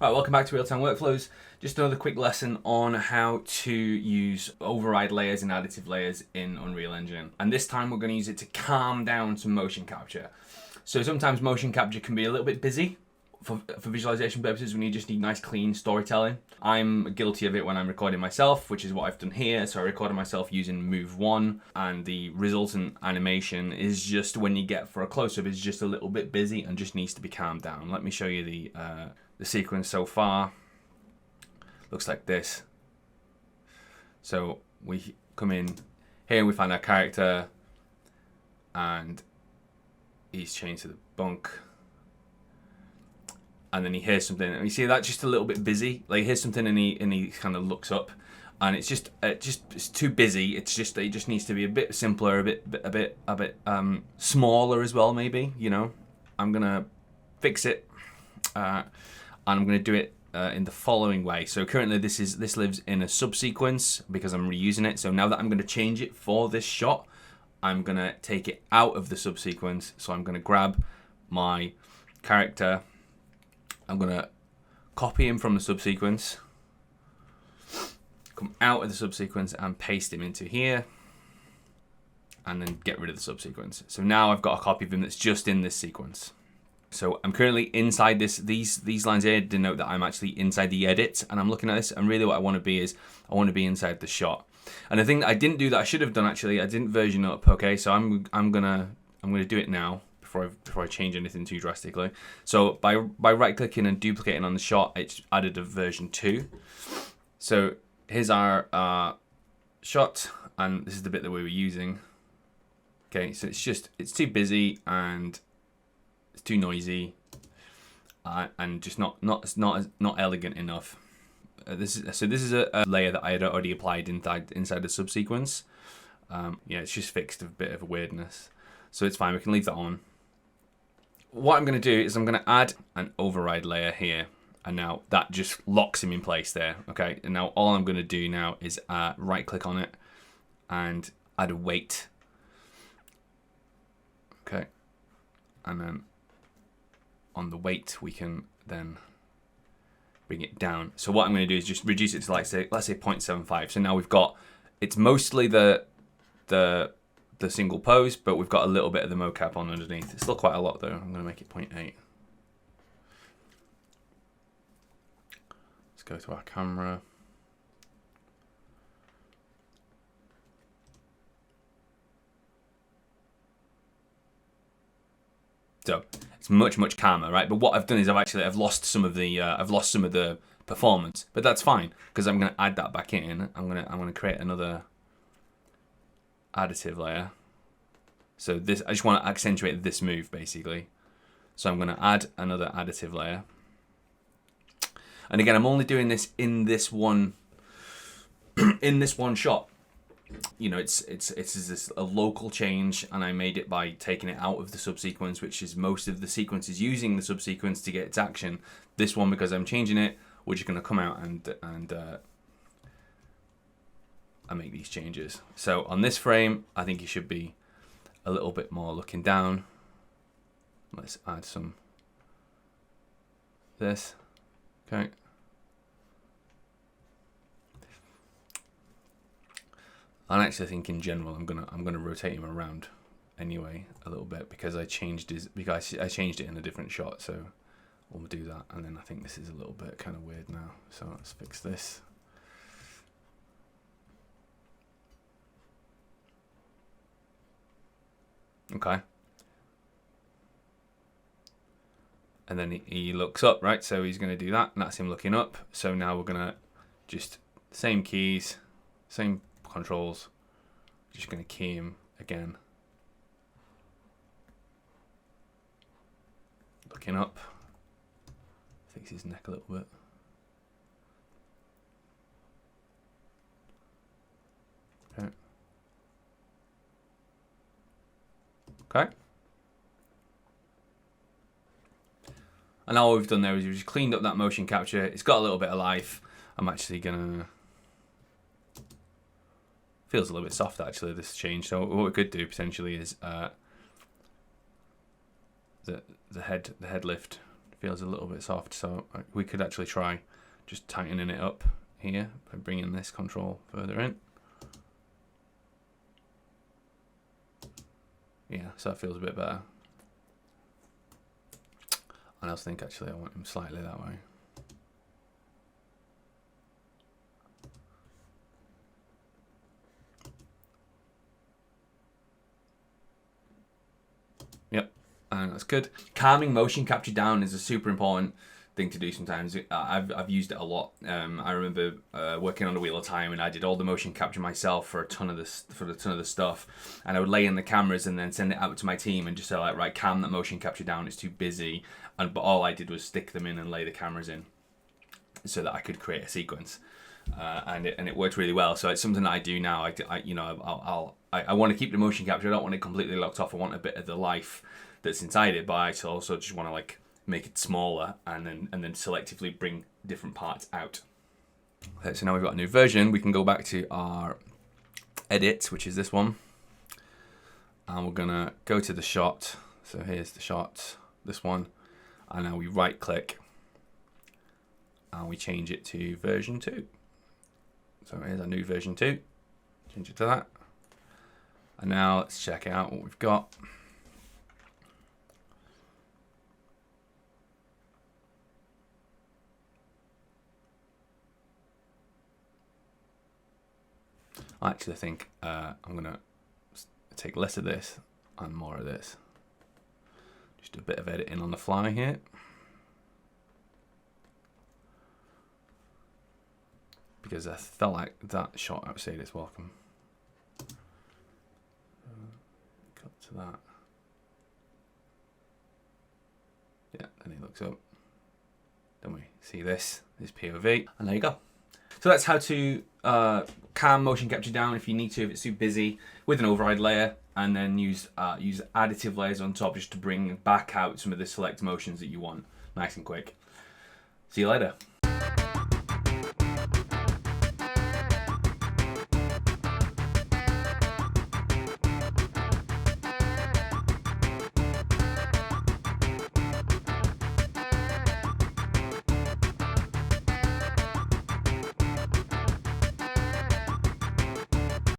Alright, welcome back to Real-Time Workflows. Just another quick lesson on how to use override layers and additive layers in Unreal Engine. And this time we're going to use it to calm down some motion capture. So sometimes motion capture can be a little bit busy for visualization purposes when you just need nice clean storytelling. I'm guilty of it when I'm recording myself, which is what I've done here. So I recorded myself using Move 1, and the resultant animation is just, when you get for a close-up, is just a little bit busy and just needs to be calmed down. Let me show you the sequence so far. Looks like this. So we come in here, we find our character, and he's chained to the bunk. And then he hears something, and you see that just a little bit busy. Like, he hears something, and he kind of looks up, and it's too busy. It just needs to be a bit simpler, a bit smaller as well, maybe. You know, I'm gonna fix it, and I'm gonna do it in the following way. So currently this lives in a subsequence because I'm reusing it. So now that I'm gonna change it for this shot, I'm gonna take it out of the subsequence. So I'm gonna grab my character. I'm gonna copy him from the subsequence, come out of the subsequence and paste him into here, and then get rid of the subsequence. So now I've got a copy of him that's just in this sequence. So I'm currently inside this. These lines here denote that I'm actually inside the edit, and I'm looking at this, and really what I want to be is I want to be inside the shot. And the thing that I didn't do that I should have done, actually, I didn't version up. Okay, so I'm gonna do it now before I change anything too drastically. So by right clicking and duplicating on the shot, it's added a version 2. So here's our shot, and this is the bit that we were using. Okay, so it's too busy and it's too noisy, and just not elegant enough. This is a layer that I had already applied inside the subsequence. Yeah, it's just fixed a bit of a weirdness, so it's fine. We can leave that on. What I'm going to do is I'm going to add an override layer here, and now that just locks him in place there. Okay, and now all I'm going to do now is right click on it and add a weight. Okay, and then on the weight we can then bring it down. So what I'm going to do is just reduce it to, let's say 0.75. So now we've got, it's mostly the single pose, but we've got a little bit of the mocap on underneath. It's still quite a lot though. I'm going to make it 0.8. Let's go to our camera. So it's much calmer, right? But what I've done is I've lost some of the performance, but that's fine because I'm going to add that back in. I'm going to create another additive layer. So this, I just want to accentuate this move basically. So I'm going to add another additive layer. And again, I'm only doing this in this one shot. You know, it's this a local change, and I made it by taking it out of the subsequence, which is most of the sequence is using the subsequence to get its action. This one, because I'm changing it, we're just going to come out and make these changes. So on this frame, I think it should be a little bit more looking down. Let's add some this. Okay. And I actually think in general I'm gonna rotate him around anyway a little bit because I changed it in a different shot. So we'll do that, and then I think this is a little bit kind of weird now. So let's fix this. Okay. And then he looks up, right? So he's going to do that, and that's him looking up. So now we're going to just, same keys, same controls, just going to key him again. Looking up. Fix his neck a little bit. Okay. Okay. And now what we've done there is we've just cleaned up that motion capture. It's got a little bit of life. I'm actually gonna, feels a little bit soft actually, this change. So what we could do potentially is the head lift feels a little bit soft, so we could actually try just tightening it up here by bringing this control further in. Yeah, so that feels a bit better. I also think actually I want him slightly that way. Yep, and that's good. Calming motion capture down is a super important thing to do sometimes. I've used it a lot. I remember working on the Wheel of Time, and I did all the motion capture myself for a ton of the stuff, and I would lay in the cameras and then send it out to my team and just say like, right, calm that motion capture down, it's too busy. But all I did was stick them in and lay the cameras in so that I could create a sequence, and it worked really well. So it's something that I do now. I want to keep the motion capture. I don't want it completely locked off. I want a bit of the life that's inside it, but I also just want to like make it smaller and then selectively bring different parts out. Okay, so now we've got a new version. We can go back to our edit, which is this one, and we're gonna go to the shot. So here's the shot, this one, and now we right click and we change it to version 2. So here's our new version 2. Change it to that, and now let's check out what we've got. I actually think I'm gonna take less of this and more of this. Just a bit of editing on the fly here. Because I felt like that shot outside is welcome. Cut to that. Yeah, then he looks up. Then we see this POV, and there you go. So that's how to calm motion capture down if you need to, if it's too busy, with an override layer, and then use additive layers on top just to bring back out some of the select motions that you want, nice and quick. See you later.